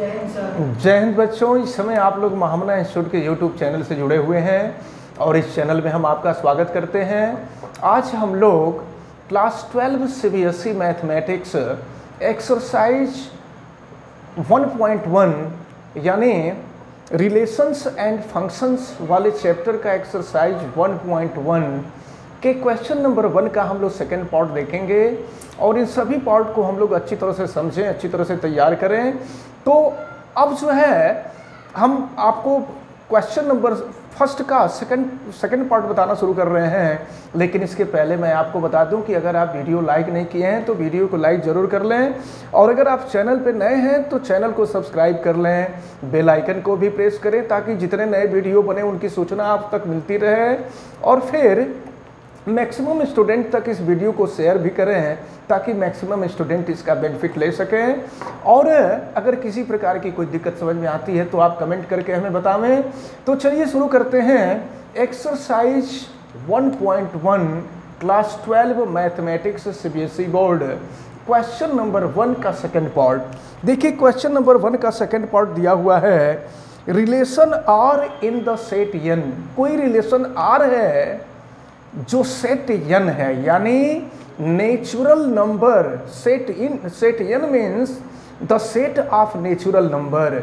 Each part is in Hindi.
जय हिंद बच्चों। इस समय आप लोग महामना इंस्टीट्यूट के यूट्यूब चैनल से जुड़े हुए हैं और इस चैनल में हम आपका स्वागत करते हैं। आज हम लोग क्लास 12 सीबीएसई मैथमेटिक्स एक्सरसाइज 1.1 यानी रिलेशंस एंड फंक्शंस वाले चैप्टर का एक्सरसाइज 1.1 के क्वेश्चन नंबर 1 का हम लोग सेकेंड पार्ट देखेंगे और इन सभी पार्ट को हम लोग अच्छी तरह से समझें, अच्छी तरह से तैयार करें। तो अब जो है हम आपको क्वेश्चन नंबर फर्स्ट का सेकंड पार्ट बताना शुरू कर रहे हैं, लेकिन इसके पहले मैं आपको बता दूं कि अगर आप वीडियो लाइक नहीं किए हैं तो वीडियो को लाइक ज़रूर कर लें और अगर आप चैनल पे नए हैं तो चैनल को सब्सक्राइब कर लें, बेल आइकन को भी प्रेस करें ताकि जितने नए वीडियो बने उनकी सूचना आप तक मिलती रहे और फिर मैक्सिमम स्टूडेंट तक इस वीडियो को शेयर भी करें ताकि मैक्सिमम स्टूडेंट इसका बेनिफिट ले सकें। और अगर किसी प्रकार की कोई दिक्कत समझ में आती है तो आप कमेंट करके हमें बतावें। तो चलिए शुरू करते हैं exercise 1.1 class 12 mathematics CBSE board question number 1 का सेकंड पार्ट। देखिए क्वेश्चन नंबर 1 का सेकंड पार्ट दिया हुआ है, relation R in the set N. कोई रिलेशन आर है जो सेट एन है, यानी natural number. Set N means the set of natural number.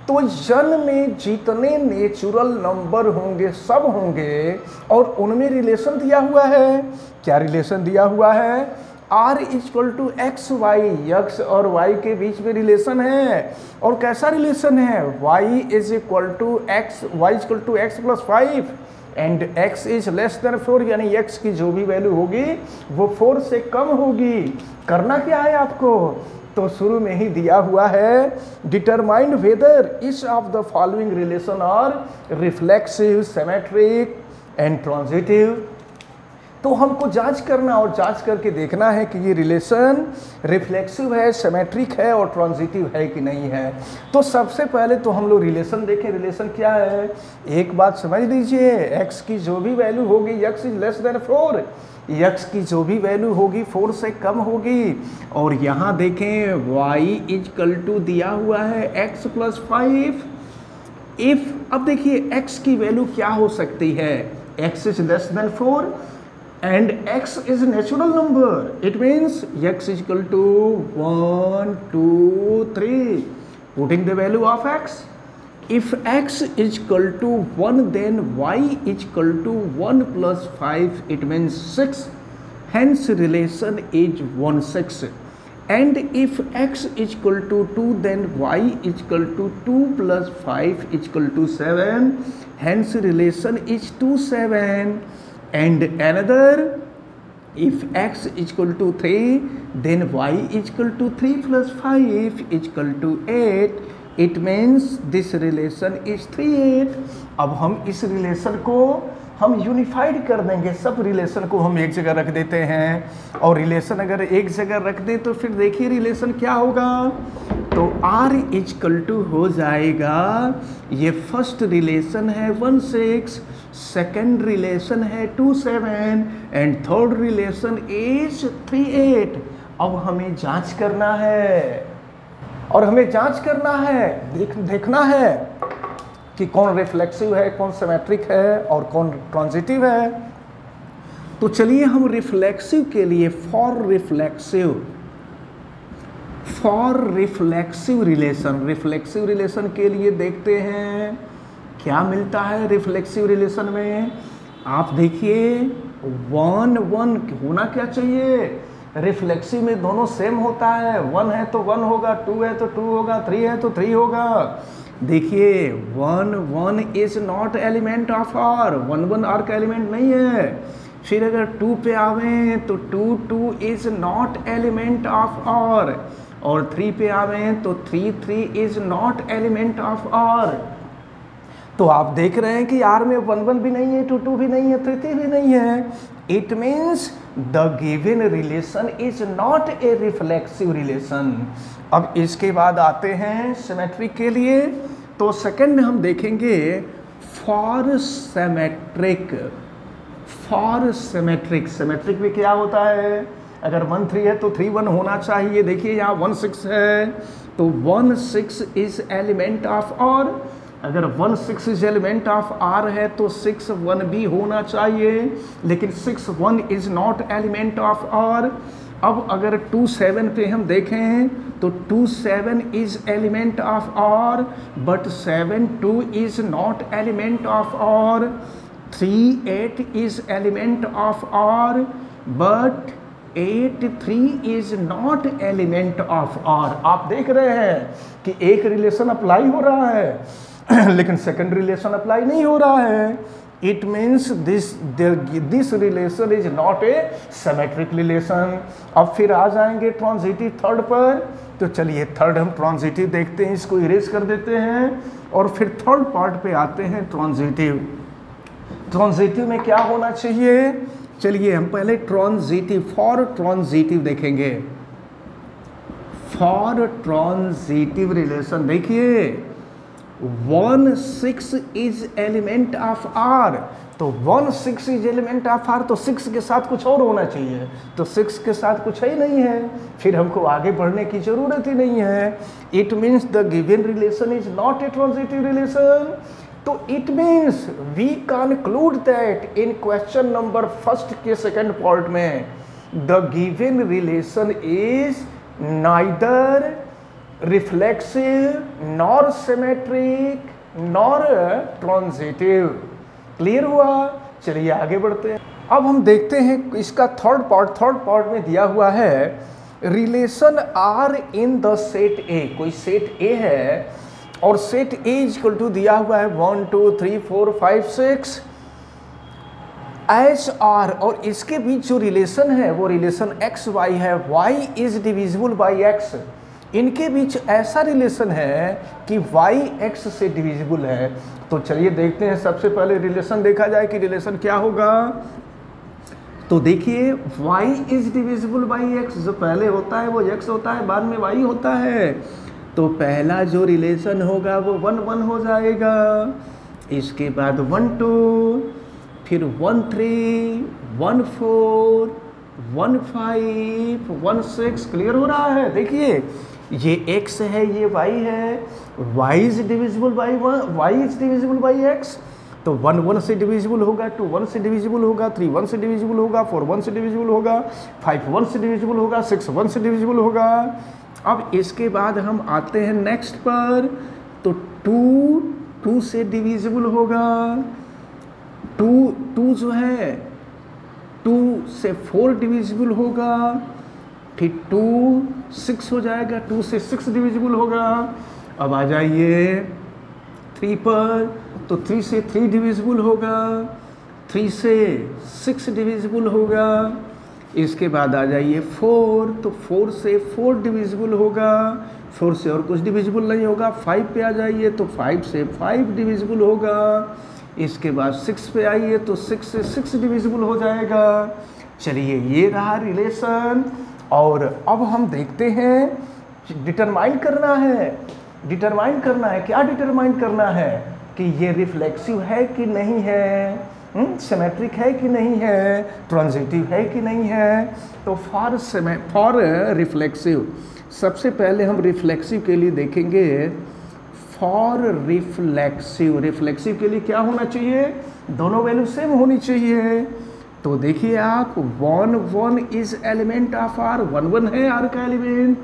तो एन में जितने नेचुरल नंबर होंगे सब होंगे और उनमें रिलेशन दिया हुआ है। क्या रिलेशन दिया हुआ है? R equal to X Y, X और वाई के बीच में रिलेशन है। और कैसा रिलेशन है? Y is equal to X, Y equal to X plus 5 and x is less than 4, यानी x की जो भी वैल्यू होगी वो 4 से कम होगी। करना क्या है आपको? तो शुरू में ही दिया हुआ है, determine whether each of the following relation are reflexive, symmetric and transitive. तो हमको जांच करना और जांच करके देखना है कि ये रिलेशन रिफ्लेक्सिव है, सिमेट्रिक है और ट्रांजिटिव है कि नहीं है। तो सबसे पहले तो हम लोग रिलेशन देखें। रिलेशन क्या है? एक बात समझ लीजिए, x की जो भी वैल्यू होगी, x is less than 4, x की जो भी वैल्यू होगी 4 से कम होगी। और यहाँ देखें y इक्वल टू दिया हुआ है x प्लस 5। इफ, अब देखिए x की वैल्यू क्या हो सकती है? x is less than 4 and x is natural number. It means x is equal to 1, 2, 3. Putting the value of x. If x is equal to 1, then y is equal to 1 plus 5. It means 6. Hence relation is 1, 6. And if x is equal to 2, then y is equal to 2 plus 5 is equal to 7. Hence relation is 2, 7. And another, if x is equal to 3, then y is equal to 3 plus 5 is equal to 8. It means this relation is 3, 8. अब हम इस रिलेशन को हम यूनिफाइड कर देंगे, सब रिलेशन को हम एक जगह रख देते हैं। और रिलेशन अगर एक जगह रख दें तो फिर देखिए रिलेशन क्या होगा। तो r इक्वल टू हो जाएगा, ये फर्स्ट रिलेशन है 1, 6, सेकेंड रिलेशन है 2, 7 एंड थर्ड रिलेशन इज 3, 8। अब हमें जांच करना है और हमें जांच करना है, देखना है कि कौन रिफ्लेक्सिव है, कौन सिमेट्रिक है और कौन ट्रांजिटिव है। तो चलिए हम रिफ्लेक्सिव के लिए फॉर रिफ्लेक्सिव रिलेशन के लिए देखते हैं क्या मिलता है रिफ्लेक्सिव रिलेशन में। आप देखिए 1, 1 होना क्या चाहिए? रिफ्लेक्सिव में दोनों सेम होता है, 1 है तो 1 होगा, 2 है तो 2 होगा, 3 है तो 3 होगा। देखिए 1, 1 is not element of R, 1, 1 R का एलिमेंट नहीं है। फिर अगर 2 पे आवे तो 2, 2 is not element of R और 3 पे आवे तो 3, 3 is not element of R. तो आप देख रहे हैं कि R में 1, 1 भी नहीं है, 2, 2 भी नहीं है, 3, 3 भी नहीं है। It means the given relation is not a reflexive relation. अब इसके बाद आते हैं सिमेट्रिक के लिए। तो सेकंड में हम देखेंगे फॉर सिमेट्रिक। सिमेट्रिक में क्या होता है? अगर 1, 3 है तो 3, 1 होना चाहिए। देखिए यहाँ 1, 6 है तो 1 6 इज एलिमेंट ऑफ आर। अगर 1 6 इज एलिमेंट ऑफ आर है तो 6 1 भी होना चाहिए, लेकिन 6 1 is not element of R. अब अगर 2 7 पे हम देखें तो 2 7 is element of R, but 7 2 is not element of R. 3 8 is element of R, but 8 3 is not element of R. आप देख रहे हैं कि एक रिलेशन अप्लाई हो रहा है लेकिन सेकंड रिलेशन अप्लाई नहीं हो रहा है। It means this relation is not A symmetric relation. अब फिर आ जाएंगे ट्रांजिटिव थर्ड पर। तो चलिए थर्ड हम ट्रांजिटिव देखते हैं, इसको इरेज कर देते हैं और फिर थर्ड पार्ट पे आते हैं ट्रांजिटिव। ट्रांजिटिव में क्या होना चाहिए? चलिए हम पहले ट्रांजिटिव, फॉर ट्रांजिटिव देखेंगे। फॉर ट्रांजिटिव रिलेशन देखिए 1 6 इज एलिमेंट ऑफ आर। तो 1 6 इज एलिमेंट ऑफ आर, तो 6 के साथ कुछ और होना चाहिए, तो 6 के साथ कुछ ही नहीं है, फिर हमको आगे बढ़ने की जरूरत ही नहीं है। It means the given relation is not a transitive relation. तो it means we conclude that in question number first के सेकंड पार्ट में the given relation is neither reflexive nor symmetric nor transitive. Clear हुआ? चलिए आगे बढ़ते हैं। अब हम देखते हैं इसका थर्ड पार्ट में दिया हुआ है relation R in the set A. कोई सेट ए है और set A is equal to दिया हुआ है 1 2 3 4 5 6 एच आर, और इसके बीच जो रिलेशन है वो रिलेशन एक्स वाई है। Y is divisible by X. इनके बीच ऐसा रिलेशन है कि वाई एक्स से डिविजिबल है। तो चलिए देखते हैं, सबसे पहले रिलेशन देखा जाए कि रिलेशन क्या होगा। तो देखिए y is divisible by x, जो पहले होता है वो x होता है, बाद में y होता है। तो पहला जो रिलेशन होगा वो 1 1 हो जाएगा, इसके बाद 1 2, फिर 1 3 1 4 1 5 1 6। क्लियर हो रहा है? देखिए ये x है, ये y है, y is divisible by x। तो 1 1 से डिविजिबल होगा, 2 1 से डिविजिबल होगा, 3 1 से डिविजिबल होगा, 4 1 से डिविजिबल होगा, 5 1 से डिविजिबल होगा, 6 1 से डिविजिबल होगा। अब इसके बाद हम आते हैं नेक्स्ट पर। तो 2 2 से डिविजिबल होगा, 2 जो है 2 से 4 डिविजिबल होगा, फिर 2 6 हो जाएगा, 2 से 6 डिविजिबल होगा। अब आ जाइए 3 पर। तो 3 से 3 डिविजिबल होगा, 3 से 6 डिविजिबल होगा। इसके बाद आ जाइए 4। तो 4 से 4 डिविजिबल होगा, 4 से और कुछ डिविजिबल नहीं होगा। 5 पे आ जाइए तो 5 से 5 डिविजिबल होगा। इसके बाद 6 पे आइए तो 6 से 6 डिविजिबल हो जाएगा। चलिए ये रहा रिलेशन। और अब हम देखते हैं डिटरमाइन करना है। क्या डिटरमाइन करना है कि ये रिफ्लेक्सिव है कि नहीं है, सिमेट्रिक है कि नहीं है, ट्रांजिटिव है कि नहीं है। तो फॉर रिफ्लेक्सिव, सबसे पहले हम रिफ्लेक्सिव के लिए देखेंगे। फॉर रिफ्लेक्सिव के लिए क्या होना चाहिए? दोनों वैल्यू सेम होनी चाहिए। तो देखिए आप 1 1 इज एलिमेंट ऑफ आर, 1 1 है आर का एलिमेंट।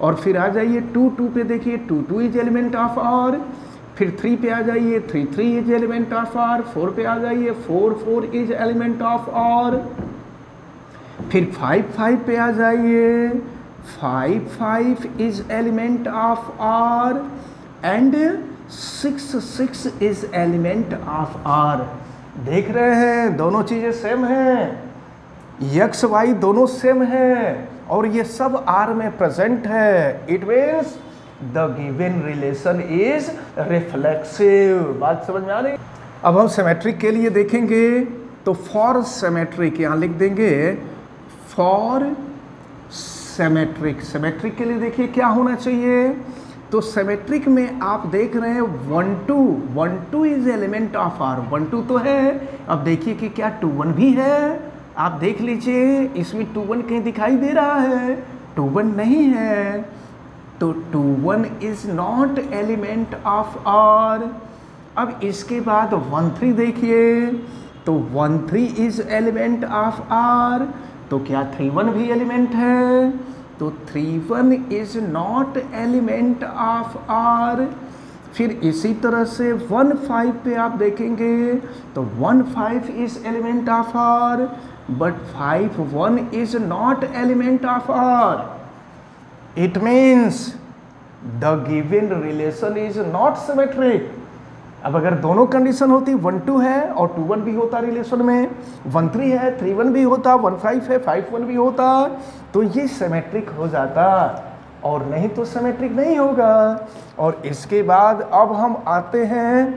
और फिर आ जाइए 2 2 पे, देखिए 2 2 इज एलिमेंट ऑफ आर। फिर 3 पे आ जाइए 3 3 इज एलिमेंट ऑफ आर। 4 पे आ जाइए 4 4 इज एलिमेंट ऑफ आर। फिर 5 5 पे आ जाइए 5 5 is element of R. And 6 6 is element of R. देख रहे हैं दोनों चीजें सेम हैं, एक्स वाई दोनों सेम है और ये सब आर में प्रेजेंट है। It means the given relation is reflexive. बात समझ में आ रही? अब हम सिमेट्रिक के लिए देखेंगे। तो फॉर सिमेट्रिक यहाँ लिख देंगे, फॉर सिमेट्रिक के लिए देखिए क्या होना चाहिए। तो सिमेट्रिक में आप देख रहे हैं 1 2 इज एलिमेंट ऑफ आर। 1 2 तो है, अब देखिए कि क्या 2 1 भी है। आप देख लीजिए इसमें 2 1 कहीं दिखाई दे रहा है, 2 1 नहीं है। तो 2 1 is not element of R। अब इसके बाद 1 3 देखिए, तो 1 3 इज एलिमेंट ऑफ R, तो क्या 3 1 भी एलिमेंट है? तो 3 1 is not element of R। फिर इसी तरह से 1 5 पे आप देखेंगे तो 1 5 is element of R, but 5 1 is not element of R। It means the given relation is not symmetric. अब अगर दोनों कंडीशन होती 1 2 है और 2 1 भी होता रिलेशन में, 1 3 है 3 1 भी होता, 1 5 है 5 1 भी होता, तो ये सिमेट्रिक हो जाता, और नहीं तो सिमेट्रिक नहीं होगा। और इसके बाद अब हम आते हैं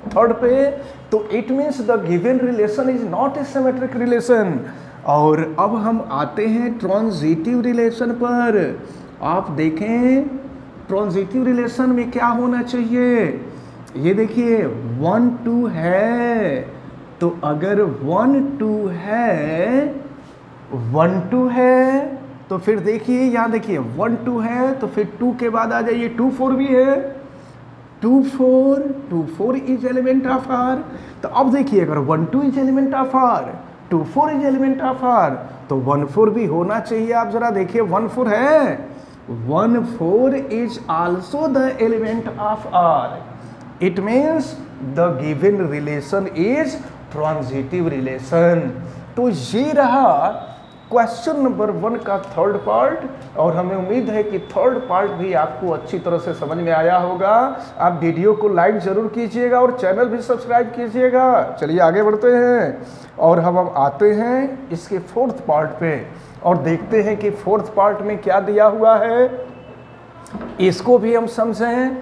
थर्ड पे, तो it means the given relation is not A symmetric relation. और अब हम आते हैं ट्रांजिटिव रिलेशन पर। आप देखें ट्रांजिटिव रिलेशन में क्या होना चाहिए। ये देखिए 1 2 है, तो अगर 1 2 है 1 2 है, तो फिर देखिए यहाँ देखिए 1 2 है, तो फिर 2 के बाद आ जाइए 2 4 भी है, 2 4 इज एलिमेंट ऑफ R। तो अब देखिए अगर 1 2 is element of R, 2 4 is element of R, तो 1 4 भी होना चाहिए। आप जरा देखिए 1 4 है, 1 4 is also the element of R। It means the given relation is transitive relation। तो ये रहा क्वेश्चन नंबर 1 का थर्ड पार्ट, और हमें उम्मीद है कि थर्ड पार्ट भी आपको अच्छी तरह से समझ में आया होगा। आप वीडियो को लाइक जरूर कीजिएगा और चैनल भी सब्सक्राइब कीजिएगा। चलिए आगे बढ़ते हैं, और हम आते हैं इसके फोर्थ पार्ट पे, और देखते हैं कि फोर्थ पार्ट में क्या दिया हुआ है, इसको भी हम समझें।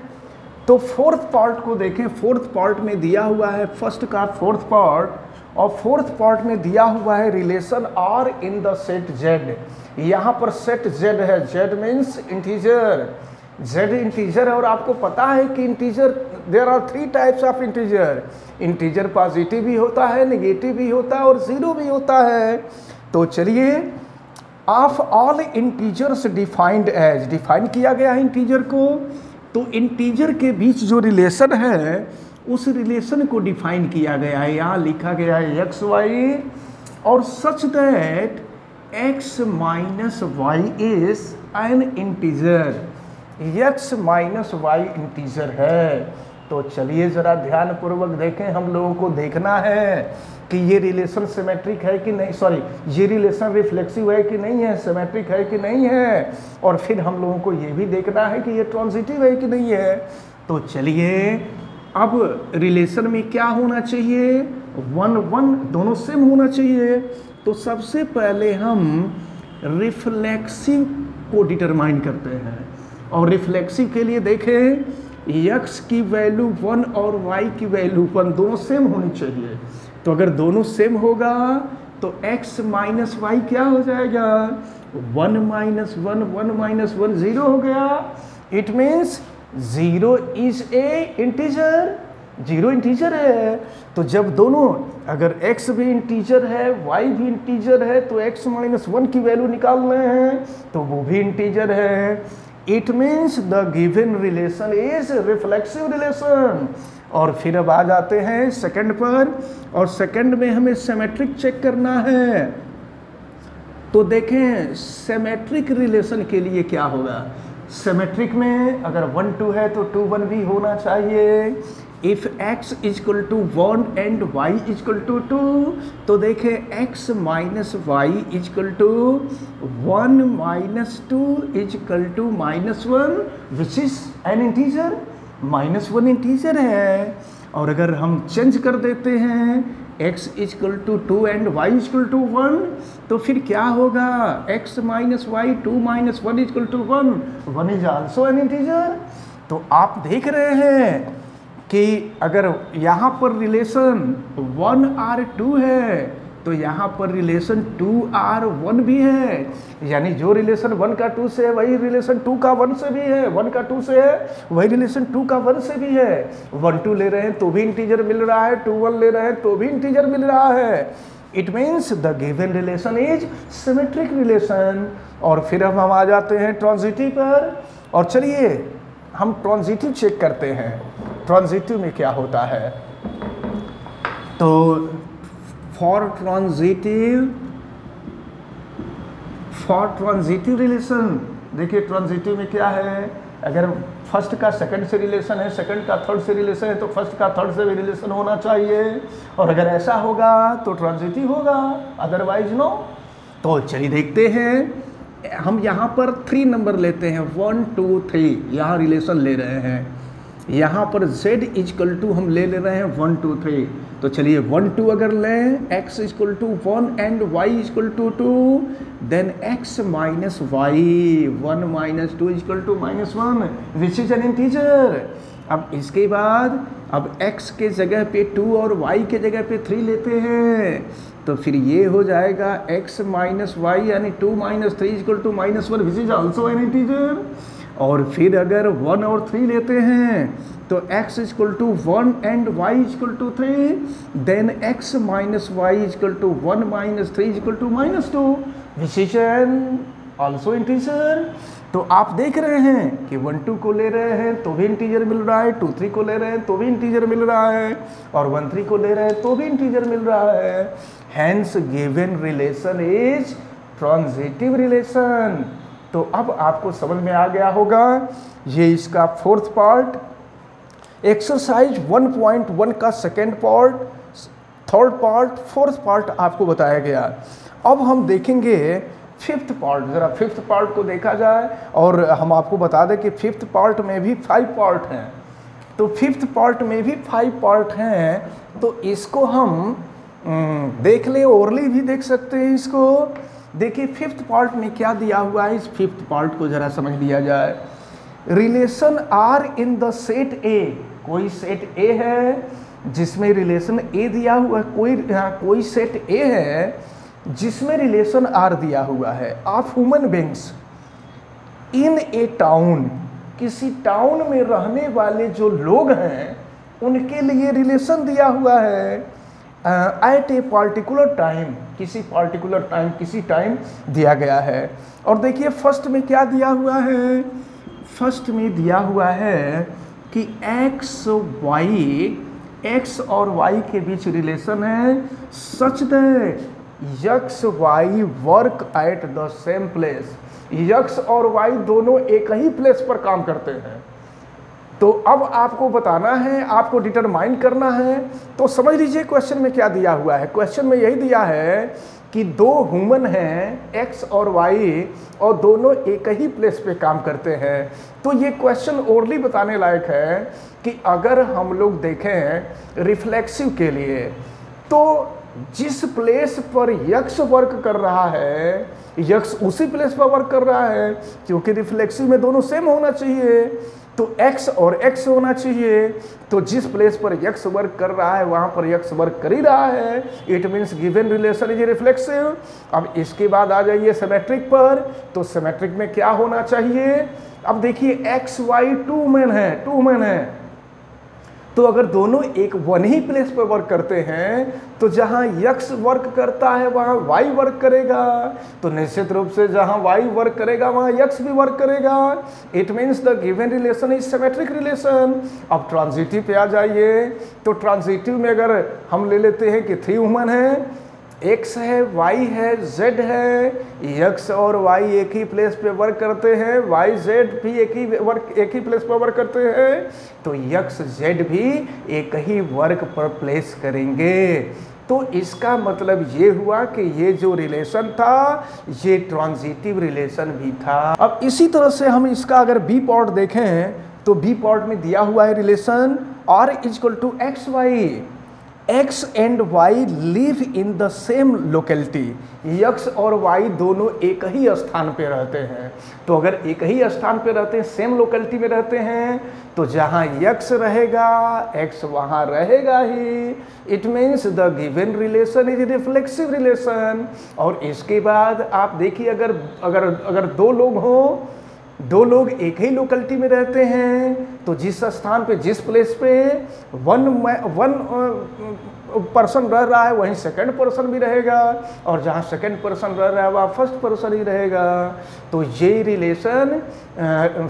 तो फोर्थ पार्ट को देखें, फोर्थ पार्ट में दिया हुआ है फर्स्ट का फोर्थ पार्ट, और फोर्थ पार्ट में दिया हुआ है relation R in the set Z। यहाँ पर सेट Z है, Z means integer, Z integer है, और आपको पता है कि integer there are 3 types of integer. Integer positive भी होता है, नेगेटिव भी होता है, और जीरो भी होता है। तो चलिए of all integers defined as, define किया गया है इंटीजर को, तो इंटीजर के बीच जो रिलेशन है उस रिलेशन को डिफाइन किया गया है। यहाँ लिखा गया है एक्स वाई, और such that X minus Y is an integer, X minus Y integer है। तो चलिए ज़रा ध्यानपूर्वक देखें, हम लोगों को देखना है कि ये रिलेशन सिमेट्रिक है कि नहीं, सॉरी ये रिलेशन रिफ्लेक्सिव है कि नहीं है, सिमेट्रिक है कि नहीं है, और फिर हम लोगों को ये भी देखना है कि ये ट्रांजिटिव है कि नहीं है। तो चलिए अब रिलेशन में क्या होना चाहिए, 1 1 दोनों सेम होना चाहिए। तो सबसे पहले हम रिफ्लेक्सिव को डिटरमाइन करते हैं, और रिफ्लेक्सिव के लिए देखें x की वैल्यू 1 और y की वैल्यू 1 दोनों सेम होनी चाहिए। तो अगर दोनों सेम होगा तो x माइनस वाई क्या हो जाएगा, 1 माइनस 1 1 माइनस 1 0 हो गया। It means 0 is a integer, 0 integer है। तो जब दोनों, अगर x भी इंटीजर है y भी इंटीजर है, तो x माइनस 1 की वैल्यू निकालना है, तो वो भी इंटीजर है। It means the given relation is reflexive relation. और फिर अब आ जाते हैं सेकंड पर, और सेकंड में हमें सिमेट्रिक चेक करना है। तो देखें सिमेट्रिक रिलेशन के लिए क्या होगा। सिमेट्रिक में अगर 1 2 है तो 2 1 भी होना चाहिए। If x is equal to 1 and y is equal to 2, तो देखें x minus Y is equal to 1 minus 2 is equal to minus 1, which is an integer, minus 1 integer है। और अगर हम चेंज कर देते हैं x is equal to 2 and y is equal to 1, तो फिर क्या होगा, x minus Y 2 minus 1 is equal to 1 is also an integer. तो आप देख रहे हैं कि अगर यहाँ पर रिलेशन 1 R 2 है, तो यहाँ पर रिलेशन 2 R 1 भी है, यानी जो रिलेशन 1 का 2 से है वही रिलेशन 2 का 1 से भी है, 1 का 2 से है वही रिलेशन 2 का 1 से भी है। 1 2 ले रहे हैं तो भी इंटीजर मिल रहा है, 2 1 ले रहे हैं तो भी इंटीजर मिल रहा है। It means the given relation is symmetric relation. और फिर हम आ जाते हैं ट्रांजिटिव पर, और चलिए हम ट्रांजिटिव चेक करते हैं, ट्रांजिटिव में क्या होता है। तो फॉर ट्रांजिटिव रिलेशन, देखिए ट्रांजिटिव में क्या है, अगर फर्स्ट का सेकंड से रिलेशन है, सेकंड का थर्ड से रिलेशन है, तो फर्स्ट का थर्ड से भी रिलेशन होना चाहिए, और अगर ऐसा होगा तो ट्रांजिटिव होगा, अदरवाइज नो। तो चलिए देखते हैं, हम यहाँ पर 3 नंबर लेते हैं, 1 2 3, यहाँ रिलेशन ले रहे हैं, यहाँ पर z इक्वल टू हम ले रहे हैं 1 2 3। तो चलिए 1 2 अगर लें, x equal to 1 and y equal to 2, then x minus Y 1 minus 2 equal to -1 which is an integer. अब इसके बाद अब x के जगह पे 2 और y के जगह पे 3 लेते हैं, तो फिर ये हो जाएगा x माइनस वाई यानी 2 minus 3 equal to -1 which is also an integer. और फिर अगर 1 और 3 लेते हैं तो x equal to 1 and y equal to 3, then x minus Y equal to 1 minus 3 equal to -2 which is an also integer. तो आप देख रहे हैं कि 1 2 को ले रहे हैं तो भी इंटीजर मिल रहा है, 2 3 को ले रहे हैं तो भी इंटीजर मिल रहा है, और 1 3 को ले रहे हैं तो भी इंटीजर मिल रहा है। Hence given relation is transitive relation. तो अब आपको समझ में आ गया होगा, ये इसका 4th पार्ट, एक्सरसाइज 1.1 का 2nd part, 3rd part, 4th part आपको बताया गया। अब हम देखेंगे 5th पार्ट, ज़रा 5th पार्ट को देखा जाए, और हम आपको बता दें कि 5th पार्ट में भी 5 पार्ट हैं। तो 5th पार्ट में भी 5 पार्ट हैं, तो इसको हम देख ले, ओरली भी देख सकते हैं इसको। देखिए 5th पार्ट में क्या दिया हुआ है, इस 5th पार्ट को ज़रा समझ लिया जाए। Relation R in the set A, कोई सेट ए है जिसमें रिलेशन ए दिया हुआ है, कोई सेट ए है जिसमें रिलेशन आर दिया हुआ है, of human beings in A town, किसी टाउन में रहने वाले जो लोग हैं उनके लिए रिलेशन दिया हुआ है एट ए पार्टिकुलर टाइम, किसी पार्टिकुलर टाइम, किसी टाइम दिया गया है। और देखिए फर्स्ट में क्या दिया हुआ है, फर्स्ट में दिया हुआ है कि एक्स और वाई के बीच रिलेशन है such that X Y work at the same place, X और वाई दोनों एक ही प्लेस पर काम करते हैं। तो अब आपको बताना है, आपको डिटरमाइन करना है। तो समझ लीजिए क्वेश्चन में क्या दिया हुआ है, क्वेश्चन में यही दिया है कि 2 ह्यूमन हैं एक्स और वाई, और दोनों एक ही प्लेस पे काम करते हैं। तो ये क्वेश्चन ओरली बताने लायक है कि अगर हम लोग देखें रिफ्लेक्सिव के लिए, तो जिस प्लेस पर यक्स वर्क कर रहा है, यक्स उसी प्लेस पर वर्क कर रहा है, क्योंकि रिफ्लेक्सिव में दोनों सेम होना चाहिए, तो x और x होना चाहिए। तो जिस प्लेस पर x वर्क कर रहा है वहाँ पर x वर्क कर ही रहा है, it means given relation is reflexive. अब इसके बाद आ जाइए सिमेट्रिक पर, तो सिमेट्रिक में क्या होना चाहिए। अब देखिए x y 2 मैन है, तो अगर दोनों एक वन ही प्लेस पर वर्क करते हैं, तो जहाँ x वर्क करता है वहाँ y वर्क करेगा, तो निश्चित रूप से जहाँ y वर्क करेगा वहाँ x भी वर्क करेगा। It means the given relation is symmetric relation. अब ट्रांजिटिव पे आ जाइए, तो ट्रांजिटिव में अगर हम ले लेते हैं कि 3 ह्यूमन हैं, x है, y है, z है, x और y एक ही प्लेस पे वर्क करते हैं, y z भी एक ही प्लेस पर वर्क करते हैं, तो x z भी एक ही वर्क पर प्लेस करेंगे। तो इसका मतलब ये हुआ कि ये जो रिलेशन था ये ट्रांजिटिव रिलेशन भी था। अब इसी तरह से हम इसका अगर बी पार्ट देखें, तो बी पार्ट में दिया हुआ है relation r equal to X Y, x and y live in the same locality, x और y दोनों एक ही स्थान पे रहते हैं। तो अगर एक ही स्थान पे रहते हैं, सेम लोकेलिटी में रहते हैं, तो जहाँ x रहेगा x वहाँ रहेगा ही। It means the given relation is reflexive relation. और इसके बाद आप देखिए, अगर 2 लोग हों, दो लोग एक ही लोकेलिटी में रहते हैं तो जिस स्थान पे, जिस प्लेस पे वन पर्सन रह रहा है वहीं सेकंड पर्सन भी रहेगा, और जहाँ सेकंड पर्सन रह रहा है वहाँ फर्स्ट पर्सन ही रहेगा। तो ये रिलेशन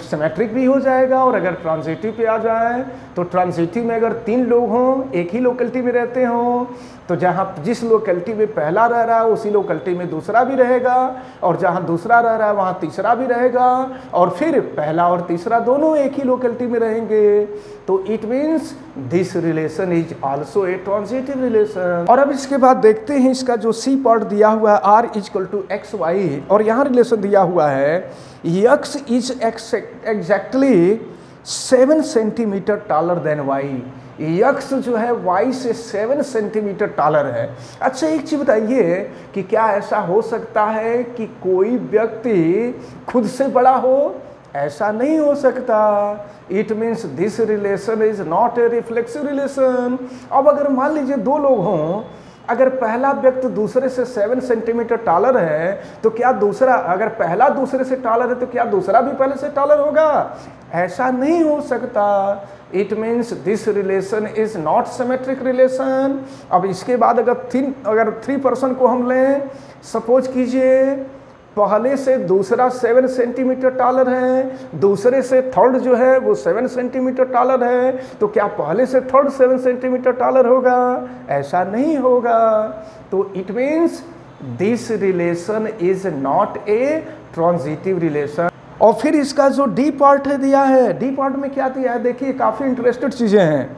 सिमेट्रिक भी हो जाएगा। और अगर ट्रांजिटिव पे आ जाए तो ट्रांजिटिव में अगर तीन लोग हों, एक ही लोकेलिटी में रहते हों, तो जहाँ जिस लोकेलिटी में पहला रह रहा है उसी लोकेलिटी में दूसरा भी रहेगा, और जहाँ दूसरा रह रहा है वहाँ तीसरा भी रहेगा, और फिर पहला और तीसरा दोनों एक ही लोकेलिटी में रहेंगे। तो it means this relation is also a transitive relation. और अब इसके बाद देखते हैं इसका जो सी पार्ट दिया हुआ है r equal to X Y, और यहाँ रिलेशन दिया हुआ है x is exactly 7 centimetre taller than y। X जो है y से 7 सेंटीमीटर टॉलर है। अच्छा एक चीज बताइए कि क्या ऐसा हो सकता है कि कोई व्यक्ति खुद से बड़ा हो? ऐसा नहीं हो सकता। It means this relation is not a reflexive relation. अब अगर मान लीजिए दो लोग हों, अगर पहला व्यक्ति दूसरे से 7 सेंटीमीटर टॉलर है तो क्या दूसरा, अगर पहला दूसरे से टॉलर है तो क्या दूसरा भी पहले से टॉलर होगा? ऐसा नहीं हो सकता। It means this relation is not symmetric relation. अब इसके बाद अगर 3 पर्सन को हम लें, सपोज कीजिए पहले से दूसरा 7 सेंटीमीटर टॉलर है, दूसरे से थर्ड जो है वो 7 सेंटीमीटर टॉलर है, तो क्या पहले से थर्ड 7 सेंटीमीटर टॉलर होगा? ऐसा नहीं होगा। तो it means this relation is not a transitive relation. और फिर इसका जो डी पार्ट है दिया है, डी पार्ट में क्या दिया है देखिए, काफ़ी इंटरेस्टेड चीज़ें हैं।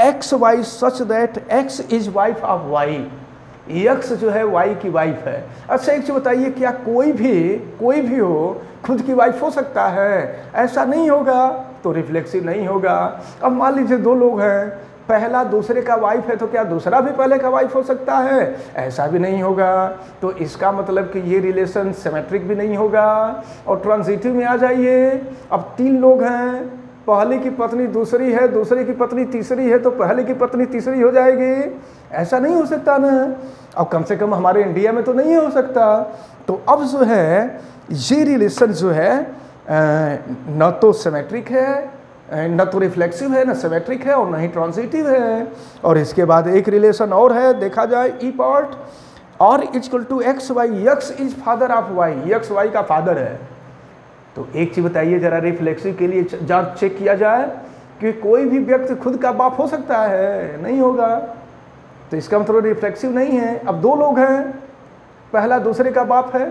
X Y such that X is wife of Y, X जो है वाई की वाइफ है। अच्छा एक चीज बताइए, क्या कोई भी हो खुद की वाइफ हो सकता है? ऐसा नहीं होगा, तो रिफ्लेक्सिव नहीं होगा। अब मान लीजिए दो लोग हैं, पहला दूसरे का वाइफ है, तो क्या दूसरा भी पहले का वाइफ हो सकता है? ऐसा भी नहीं होगा। तो इसका मतलब कि ये रिलेशन सिमेट्रिक भी नहीं होगा। और ट्रांजिटिव में आ जाइए, अब 3 लोग हैं, पहले की पत्नी दूसरी है, दूसरे की पत्नी तीसरी है, तो पहले की पत्नी तीसरी हो जाएगी? ऐसा नहीं हो सकता ना। अब कम से कम हमारे इंडिया में तो नहीं हो सकता। तो अब जो है ये रिलेशन जो है न तो सिमेट्रिक है, न तो रिफ्लेक्सिव है, न सिमेट्रिक है, और न ही ट्रांजिटिव है। और इसके बाद एक रिलेशन और है, देखा जाए ई पार्ट, और equal to X Y, X is father of Y, X Y का फादर है। तो एक चीज बताइए जरा, रिफ्लेक्सिव के लिए जांच चेक किया जाए कि कोई भी व्यक्ति खुद का बाप हो सकता है? नहीं होगा। तो इसका मतलब रिफ्लेक्सिव नहीं है। अब 2 लोग हैं, पहला दूसरे का बाप है,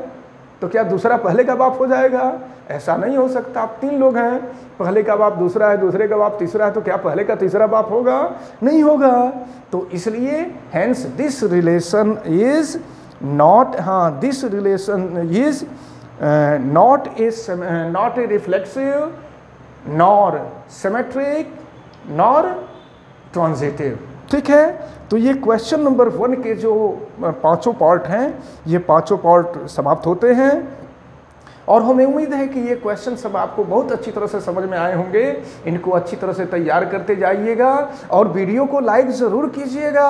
तो क्या दूसरा पहले का बाप हो जाएगा? ऐसा नहीं हो सकता। अब 3 लोग हैं, पहले का बाप दूसरा है, दूसरे का बाप तीसरा है, तो क्या पहले का तीसरा बाप होगा? नहीं होगा। तो इसलिए hence this relation is not, this relation is not a reflexive, nor symmetric, nor transitive। ठीक है, तो ये क्वेश्चन नंबर 1 के जो 5 पार्ट हैं, ये 5 पार्ट समाप्त होते हैं। और हमें उम्मीद है कि ये क्वेश्चन सब आपको बहुत अच्छी तरह से समझ में आए होंगे। इनको अच्छी तरह से तैयार करते जाइएगा और वीडियो को लाइक ज़रूर कीजिएगा,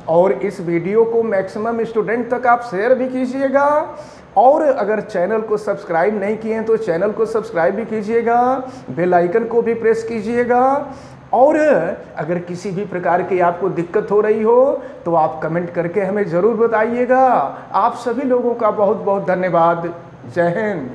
और इस वीडियो को मैक्सिमम स्टूडेंट तक आप शेयर भी कीजिएगा। और अगर चैनल को सब्सक्राइब नहीं किए हैं तो चैनल को सब्सक्राइब भी कीजिएगा, बेल आइकन को भी प्रेस कीजिएगा। और अगर किसी भी प्रकार की आपको दिक्कत हो रही हो तो आप कमेंट करके हमें ज़रूर बताइएगा। आप सभी लोगों का बहुत बहुत धन्यवाद। जय हिंद।